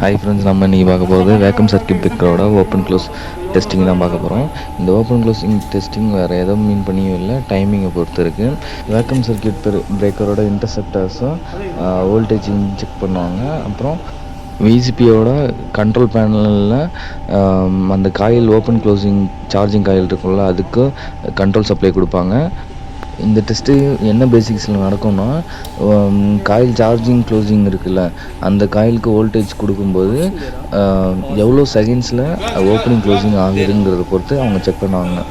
Hi friends, நம்ம இன்றைக்கி பார்க்க போகிறது வேக்கம் சர்க்கியூட் பிரேக்கரோட ஓப்பன் க்ளோஸ் டெஸ்டிங் தான் பார்க்க போகிறோம். இந்த ஓப்பன் க்ளோஸிங் டெஸ்டிங் வேறு எதுவும் மீன் பண்ணியும் இல்லை, டைமிங்கை பொறுத்து இருக்குது. வேக்கம் சர்க்கியூட் பிரேக்கரோட இன்டர்செப்டர்ஸும் வோல்டேஜிங் செக் பண்ணுவாங்க. அப்புறம் விசிபியோட கண்ட்ரோல் பேனலில் அந்த coil open closing charging coil இருக்கும்ல, அதுக்கு கண்ட்ரோல் சப்ளை கொடுப்பாங்க. இந்த டெஸ்ட்டு என்ன பேசிக்ஸில் நடக்கும்னா, காயில் சார்ஜிங் க்ளோசிங் இருக்குல்ல, அந்த காயிலுக்கு வோல்டேஜ் கொடுக்கும்போது எவ்வளோ செகண்ட்ஸில் ஓப்பனிங் க்ளோசிங் ஆகுதுங்கிறத பொறுத்து அவங்க செக் பண்ணுவாங்க.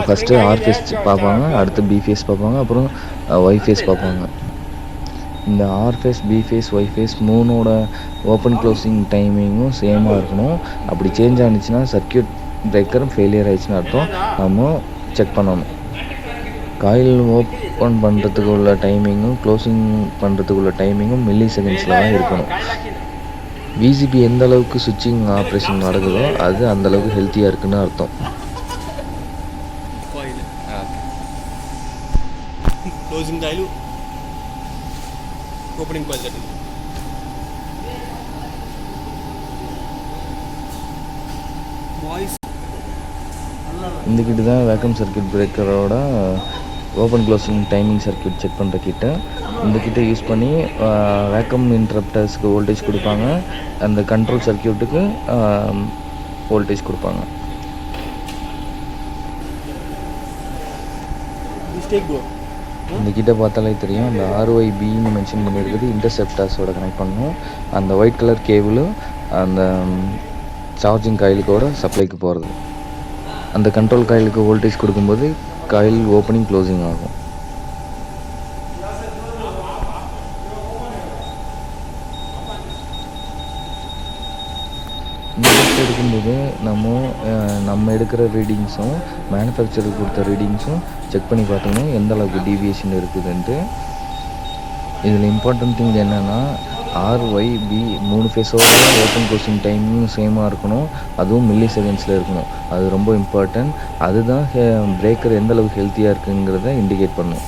ஃபஸ்ட்டு ஆர் ஃபேஸ் பார்ப்பாங்க, அடுத்து பி ஃபேஸ் பார்ப்பாங்க, அப்புறம் ஒய் ஃபேஸ் பார்ப்பாங்க. இந்த R phase, B phase, Y phase மூணோட ஓப்பன் க்ளோசிங் டைமிங்கும் சேமாக இருக்கணும். அப்படி சேஞ்ச் ஆனிச்சுன்னா சர்க்கியூட் பிரேக்கர் ஃபெயிலியர் ஆகிடுச்சுன்னு அர்த்தம். நம்ம செக் பண்ணணும். காயில் ஓப்பன் பண்ணுறதுக்கு உள்ள டைமிங்கும் க்ளோசிங் பண்ணுறதுக்கு உள்ள டைமிங்கும் மில்லி செகண்ட்ஸில் தான் இருக்கணும். விசிபி எந்த அளவுக்கு சுவிட்சிங் ஆப்ரேஷன் நடக்குதோ அது அந்தளவுக்கு ஹெல்த்தியாக இருக்குன்னு அர்த்தம். இந்த கிட்ட தான் வேக்கம் சர்க்கியூட் பிரேக்கரோட open closing timing circuit check பண்ணுற கிட்ட. இந்த கிட்ட யூஸ் பண்ணி வேக்கம் இன்டரப்டர்ஸ்க்கு வோல்டேஜ் கொடுப்பாங்க, அந்த கண்ட்ரோல் சர்க்கியூட்டுக்கு வோல்டேஜ் கொடுப்பாங்க. இந்த கிட்ட பார்த்தாலே தெரியும், அந்த RYBன்னு மென்ஷன் பண்ணியிருக்குது இன்டர்செப்டர்ஸோட கனெக்ட் பண்ணணும். அந்த ஒயிட் கலர் கேபிளும் அந்த சார்ஜிங் காயிலுக்கோட சப்ளைக்கு போகிறது. அந்த கண்ட்ரோல் காயிலுக்கு வோல்டேஜ் கொடுக்கும்போது காயில் ஓப்பனிங் க்ளோசிங் ஆகும். இந்த டெஸ்ட் எடுக்கும்போது நம்ம எடுக்கிற ரீடிங்ஸும் மேனுஃபேக்சருக்கு கொடுத்த ரீடிங்ஸும் செக் பண்ணி பார்த்துக்கணும் எந்த அளவுக்கு டீவியேஷன் இருக்குதுன்ட்டு. இதில் இம்பார்ட்டன்ட் திங் என்னென்னா, RYB 3 ஃபேஸோட ஓப்பன் க்ளோசிங் டைமிங் சேமாக இருக்கணும், அதுவும் மில்லி செகண்ட்ஸில் இருக்கணும். அது ரொம்ப இம்பார்ட்டன்ட். அதுதான் பிரேக்கர் எந்த அளவுக்கு ஹெல்த்தியாக இருக்குங்கிறத இண்டிகேட் பண்ணும்.